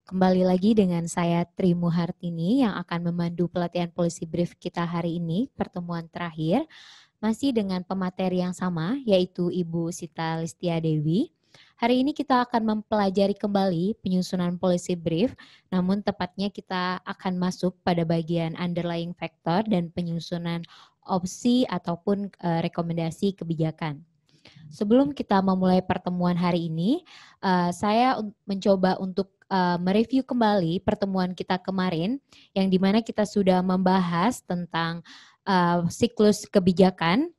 Kembali lagi dengan saya Tri Muhartini yang akan memandu pelatihan Policy Brief kita hari ini, pertemuan terakhir, masih dengan pemateri yang sama, yaitu Ibu Sita Listia Dewi. Hari ini kita akan mempelajari kembali penyusunan Policy Brief, namun tepatnya kita akan masuk pada bagian underlying factor dan penyusunan opsi ataupun rekomendasi kebijakan. Sebelum kita memulai pertemuan hari ini, saya mencoba untuk mereview kembali pertemuan kita kemarin, yang dimana kita sudah membahas tentang siklus kebijakan,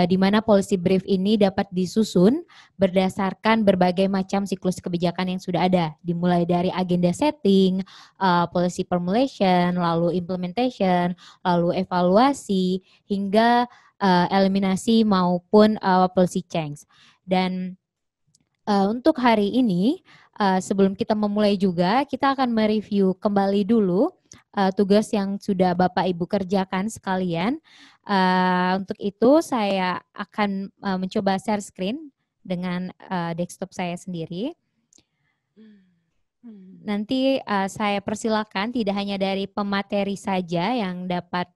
di mana policy brief ini dapat disusun berdasarkan berbagai macam siklus kebijakan yang sudah ada, dimulai dari agenda setting, policy formulation, lalu implementation, lalu evaluasi, hingga eliminasi maupun policy change. Dan untuk hari ini, sebelum kita memulai juga, kita akan mereview kembali dulu tugas yang sudah Bapak Ibu kerjakan sekalian. Untuk itu saya akan mencoba share screen dengan desktop saya sendiri. Nanti saya persilakan tidak hanya dari pemateri saja yang dapat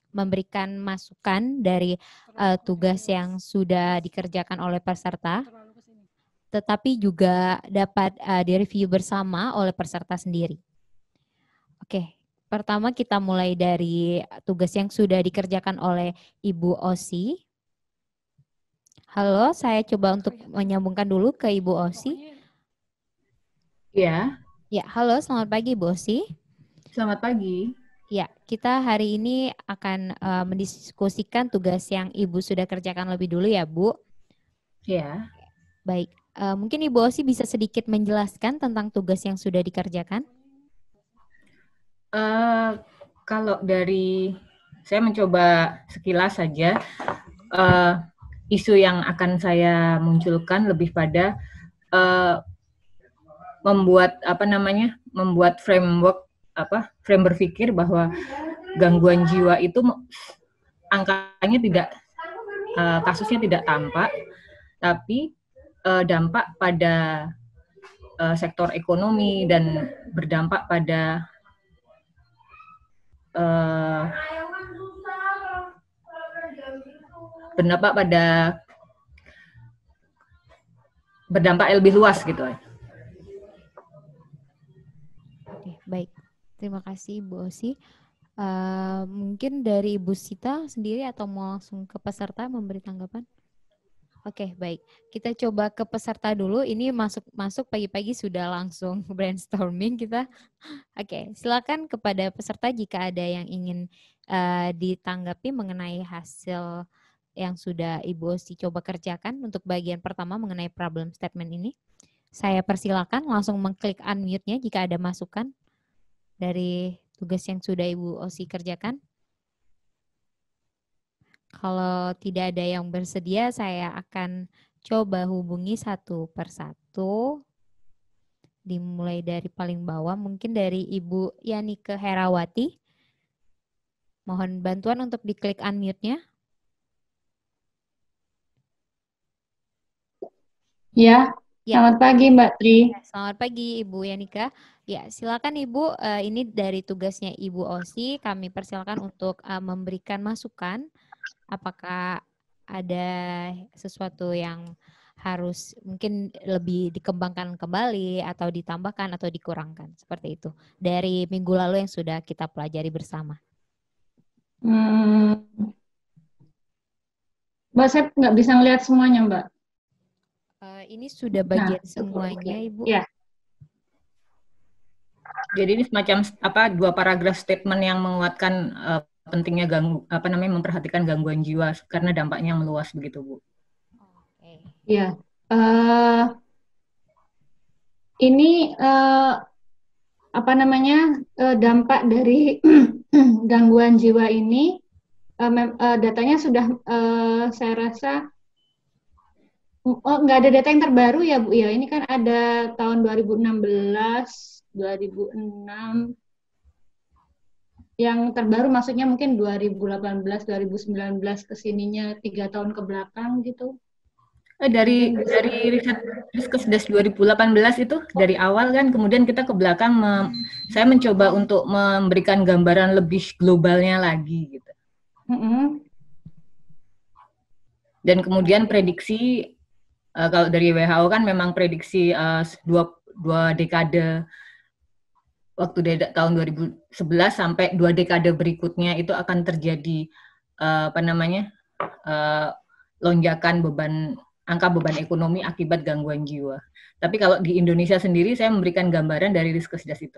memberikan masukan dari tugas yang sudah dikerjakan oleh peserta, tetapi juga dapat direview bersama oleh peserta sendiri. Oke, pertama kita mulai dari tugas yang sudah dikerjakan oleh Ibu Osi. Halo, saya coba untuk menyambungkan dulu ke Ibu Osi. Ya. Ya, halo, selamat pagi Ibu Osi. Selamat pagi. Ya, kita hari ini akan mendiskusikan tugas yang Ibu sudah kerjakan lebih dulu ya, Bu. Ya. Baik, mungkin Ibu Osi bisa sedikit menjelaskan tentang tugas yang sudah dikerjakan? Kalau dari saya mencoba sekilas saja, isu yang akan saya munculkan lebih pada membuat frame berpikir bahwa gangguan jiwa itu angkanya tidak, kasusnya tidak tampak, tapi dampak pada sektor ekonomi dan berdampak pada berdampak lebih luas gitu. Oke, baik. Terima kasih Ibu Osi. Mungkin dari Ibu Sita sendiri atau mau langsung ke peserta memberi tanggapan? Oke, baik. Kita coba ke peserta dulu. Ini masuk pagi-pagi sudah langsung brainstorming kita. Oke, silakan kepada peserta jika ada yang ingin ditanggapi mengenai hasil yang sudah Ibu Osi coba kerjakan untuk bagian pertama mengenai problem statement ini. Saya persilakan langsung mengklik unmute-nya jika ada masukan dari tugas yang sudah Ibu Osi kerjakan. Kalau tidak ada yang bersedia, saya akan coba hubungi satu persatu. Dimulai dari paling bawah, mungkin dari Ibu Yanike Herawati. Mohon bantuan untuk diklik unmute-nya. Ya, selamat pagi Mbak Tri. Selamat pagi Ibu Yanika. Ya, silakan Ibu, ini dari tugasnya Ibu Osi, kami persilakan untuk memberikan masukan. Apakah ada sesuatu yang harus mungkin lebih dikembangkan kembali atau ditambahkan atau dikurangkan, seperti itu. Dari minggu lalu yang sudah kita pelajari bersama. Mbak, saya nggak bisa ngelihat semuanya, Mbak. Ini sudah bagian semuanya, Ibu. Ya. Jadi ini semacam dua paragraf statement yang menguatkan pentingnya memperhatikan gangguan jiwa karena dampaknya meluas begitu, Bu. Ya. Ini dampak dari gangguan jiwa ini datanya sudah saya rasa nggak ada data yang terbaru ya Bu ya. Ini kan ada tahun 2016, 2006. Yang terbaru maksudnya mungkin 2018, 2019 kesininya 3 tahun ke belakang gitu. Dari Mungkin bisa. riset Riskesdas 2018 itu dari awal kan, kemudian kita ke belakang saya mencoba untuk memberikan gambaran lebih globalnya lagi gitu. Mm-mm. Dan kemudian prediksi kalau dari WHO kan memang prediksi dua dekade waktu dari tahun 2011 sampai 2 dekade berikutnya itu akan terjadi lonjakan angka beban ekonomi akibat gangguan jiwa. Tapi kalau di Indonesia sendiri saya memberikan gambaran dari Riskesdas itu.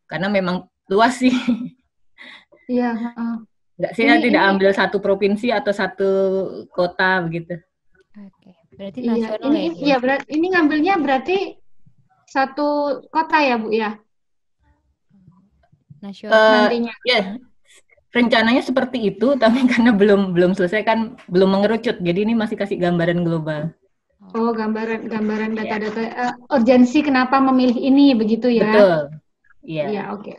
Karena memang luas sih. Iya. Nggak sih, saya tidak ambil satu provinsi atau satu kota begitu. Oke, berarti Iya, nasional ya, Bu? iya berarti ini ngambilnya berarti satu kota ya, Bu ya? Nasional. Nantinya. Ya, rencananya seperti itu, tapi karena belum selesai kan, belum mengerucut. Jadi ini masih kasih gambaran global. Oh, gambaran data-data urgensi kenapa memilih ini begitu ya? Betul. Iya. Iya, oke.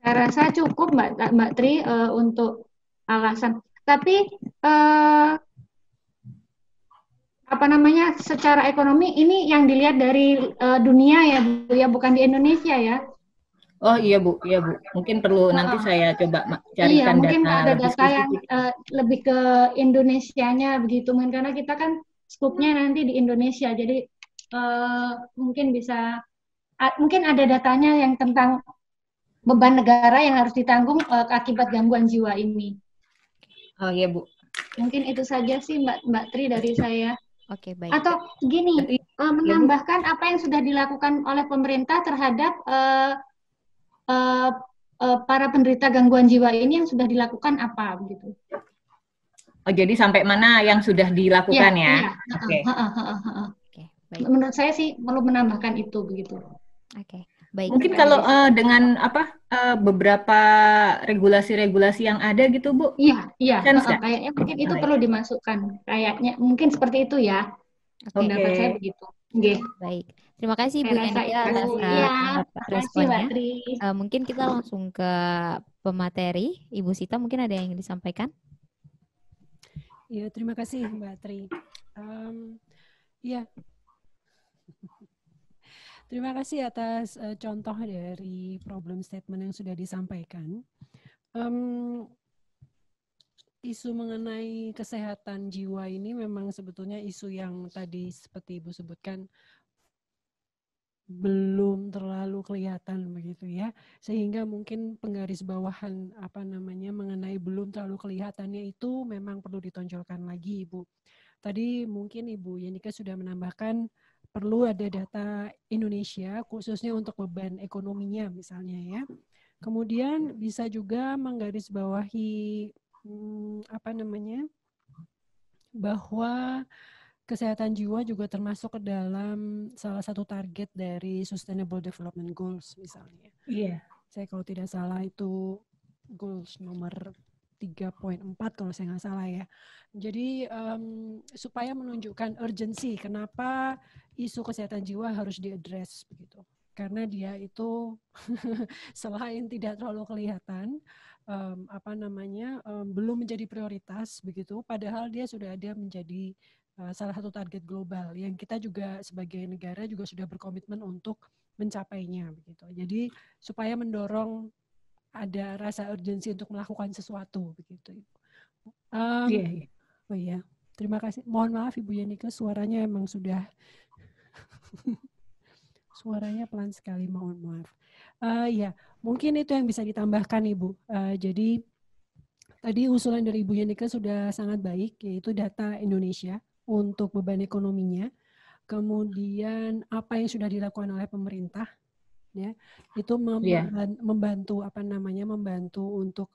Saya rasa cukup Mbak Tri untuk alasan. Tapi apa namanya, secara ekonomi ini yang dilihat dari dunia ya Bu ya, bukan di Indonesia ya? Oh iya Bu. Mungkin perlu nanti saya coba Iya, carikan mungkin data ada lebih data yang spesifik. lebih ke Indonesianya begitu, karena kita kan skupnya nanti di Indonesia, jadi mungkin bisa mungkin ada datanya yang tentang beban negara yang harus ditanggung akibat gangguan jiwa ini. Oh iya Bu. Mungkin itu saja sih Mbak Tri dari saya. Oke, baik. Atau gini, menambahkan apa yang sudah dilakukan oleh pemerintah terhadap para penderita gangguan jiwa ini, yang sudah dilakukan apa begitu? Oh, jadi sampai mana yang sudah dilakukan ya? Iya. Oke. Oke, baik. Menurut saya sih perlu menambahkan itu begitu. Oke, baik. Mungkin kalau dengan beberapa regulasi-regulasi yang ada gitu Bu? Iya. Kayaknya mungkin itu perlu dimasukkan. Kayaknya mungkin seperti itu ya. Pendapat saya begitu. Okay. Baik. Terima kasih Bu Yanika atas responnya. Mungkin kita langsung ke pemateri. Ibu Sita mungkin ada yang disampaikan? Ya, terima kasih Mbak Tri. Ya, terima kasih atas contoh dari problem statement yang sudah disampaikan. Isu mengenai kesehatan jiwa ini memang sebetulnya isu yang tadi seperti Ibu sebutkan belum terlalu kelihatan begitu ya, sehingga mungkin penggaris bawahan mengenai belum terlalu kelihatannya itu memang perlu ditonjolkan lagi Ibu. Tadi mungkin Ibu Yanika sudah menambahkan perlu ada data Indonesia khususnya untuk beban ekonominya misalnya ya. Kemudian bisa juga menggarisbawahi bahwa kesehatan jiwa juga termasuk ke dalam salah satu target dari Sustainable Development Goals misalnya. Iya. Saya kalau tidak salah itu goals nomor 3.4 kalau saya nggak salah ya. Jadi supaya menunjukkan urgensi kenapa isu kesehatan jiwa harus diadres begitu. Karena dia itu selain tidak terlalu kelihatan, belum menjadi prioritas begitu, padahal dia sudah ada menjadi salah satu target global yang kita juga sebagai negara juga sudah berkomitmen untuk mencapainya begitu. Jadi supaya mendorong ada rasa urgensi untuk melakukan sesuatu begitu. Oh iya, terima kasih. Mohon maaf Ibu Yanika, suaranya emang sudah suaranya pelan sekali, mohon maaf. Ya, mungkin itu yang bisa ditambahkan Ibu. Jadi tadi usulan dari Ibu Yanika sudah sangat baik, yaitu data Indonesia untuk beban ekonominya. Kemudian apa yang sudah dilakukan oleh pemerintah, ya, itu membantu membantu untuk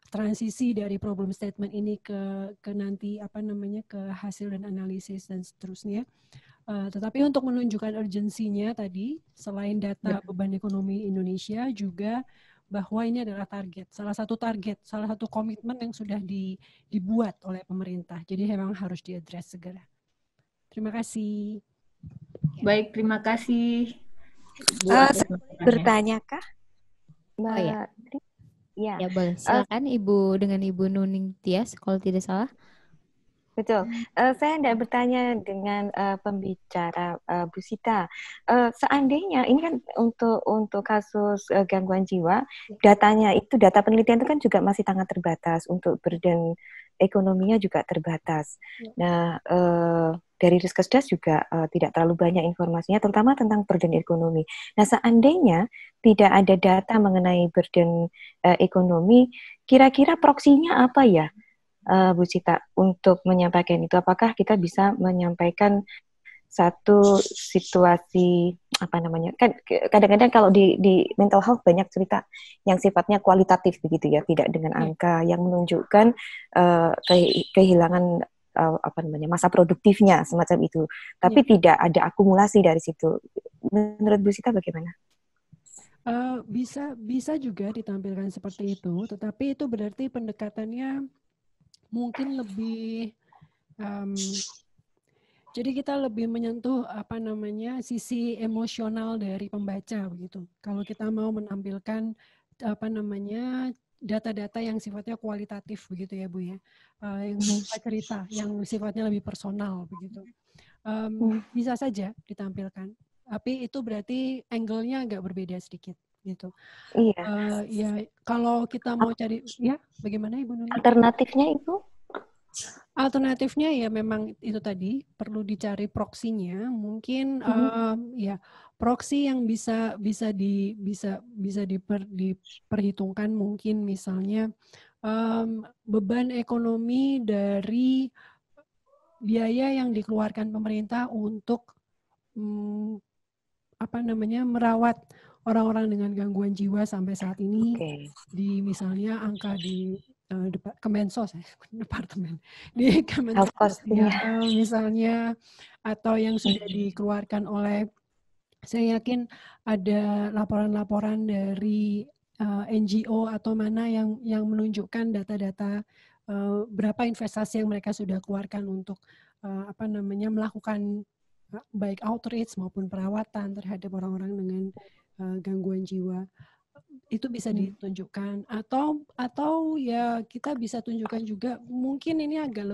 transisi dari problem statement ini ke nanti ke hasil dan analisis dan seterusnya. Tetapi untuk menunjukkan urgensinya tadi, selain data beban ekonomi Indonesia, juga bahwa ini adalah salah satu komitmen yang sudah dibuat oleh pemerintah. Jadi memang harus diadres segera. Terima kasih. Baik, terima kasih. Bertanya kah? Mbak Ya. Ya boleh. Silakan Ibu dengan Ibu Nuning Tias kalau tidak salah. Betul. Saya hendak bertanya dengan pembicara Bu Sita. Seandainya ini kan untuk kasus gangguan jiwa, datanya itu data penelitian itu kan juga masih sangat terbatas, untuk burden ekonominya juga terbatas. Nah, dari Riskesdas juga tidak terlalu banyak informasinya, terutama tentang burden ekonomi. Nah, seandainya tidak ada data mengenai burden ekonomi, kira-kira proksinya apa ya? Bu Cita, untuk menyampaikan itu, apakah kita bisa menyampaikan satu situasi apa namanya, kan kadang-kadang kalau di mental health banyak cerita yang sifatnya kualitatif begitu ya, tidak dengan angka yang menunjukkan kehilangan apa namanya, masa produktifnya semacam itu, tapi tidak ada akumulasi dari situ. Menurut Bu Sita bagaimana? Bisa juga ditampilkan seperti itu, tetapi itu berarti pendekatannya mungkin lebih jadi kita lebih menyentuh apa namanya sisi emosional dari pembaca begitu. Kalau kita mau menampilkan apa namanya data-data yang sifatnya kualitatif begitu ya Bu ya, yang cerita yang sifatnya lebih personal begitu, bisa saja ditampilkan. Tapi itu berarti angle-nya agak berbeda sedikit gitu. Iya. Ya kalau kita mau cari ya bagaimana Ibu Nuni? Alternatifnya itu? Alternatifnya ya memang itu tadi perlu dicari proksinya, mungkin ya proksi yang bisa diperhitungkan mungkin misalnya beban ekonomi dari biaya yang dikeluarkan pemerintah untuk apa namanya merawat orang-orang dengan gangguan jiwa sampai saat ini. Di misalnya angka di Kemensos, departemen di Kemensos ya, misalnya, atau yang sudah dikeluarkan oleh, saya yakin ada laporan-laporan dari NGO atau mana yang menunjukkan data-data berapa investasi yang mereka sudah keluarkan untuk apa namanya melakukan baik outreach maupun perawatan terhadap orang-orang dengan gangguan jiwa. Itu bisa ditunjukkan, atau ya kita bisa tunjukkan juga, mungkin ini agak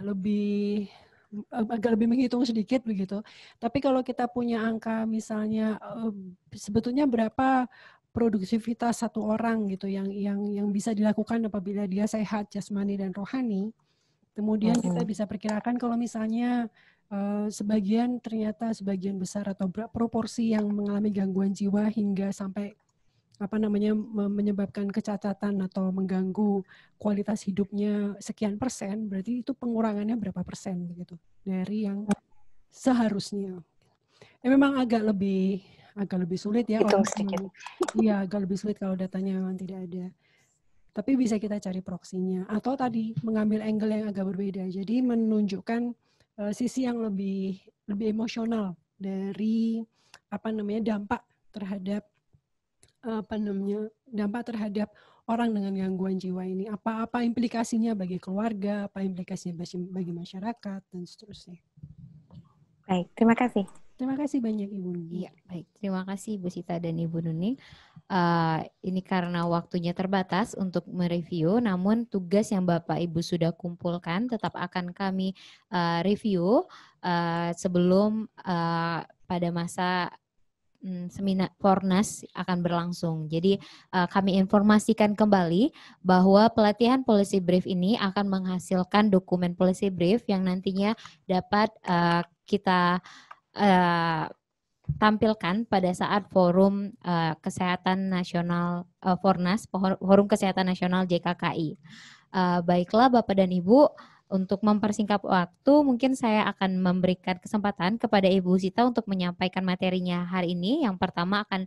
lebih menghitung sedikit begitu. Tapi kalau kita punya angka misalnya sebetulnya berapa produktivitas satu orang gitu yang bisa dilakukan apabila dia sehat jasmani dan rohani, kemudian kita bisa perkirakan kalau misalnya ternyata sebagian besar atau proporsi yang mengalami gangguan jiwa hingga sampai apa namanya menyebabkan kecacatan atau mengganggu kualitas hidupnya sekian persen, berarti itu pengurangannya berapa persen begitu dari yang seharusnya. Memang agak lebih sulit ya kalau agak lebih sulit kalau datanya memang tidak ada. Tapi bisa kita cari proksinya, atau tadi mengambil angle yang agak berbeda. Jadi menunjukkan sisi yang lebih emosional dari apa namanya dampak terhadap orang dengan gangguan jiwa ini. Apa implikasinya bagi keluarga, apa implikasinya bagi masyarakat, dan seterusnya. Baik, terima kasih. Terima kasih banyak Ibu Nuni. Iya, baik. Terima kasih Ibu Sita dan Ibu Nuni. Ini karena waktunya terbatas untuk mereview, namun tugas yang Bapak Ibu sudah kumpulkan tetap akan kami review sebelum pada masa seminar Fornas akan berlangsung. Jadi kami informasikan kembali bahwa pelatihan policy brief ini akan menghasilkan dokumen policy brief yang nantinya dapat kita tampilkan pada saat forum kesehatan nasional Fornas, forum kesehatan nasional JKKI. Baiklah Bapak dan Ibu, untuk mempersingkat waktu, mungkin saya akan memberikan kesempatan kepada Ibu Sita untuk menyampaikan materinya hari ini. Yang pertama akan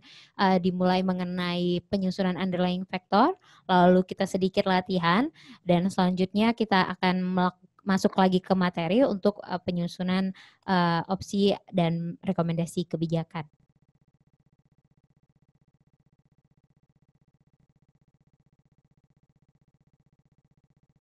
dimulai mengenai penyusunan underlying factor, lalu kita sedikit latihan, dan selanjutnya kita akan masuk lagi ke materi untuk penyusunan opsi dan rekomendasi kebijakan.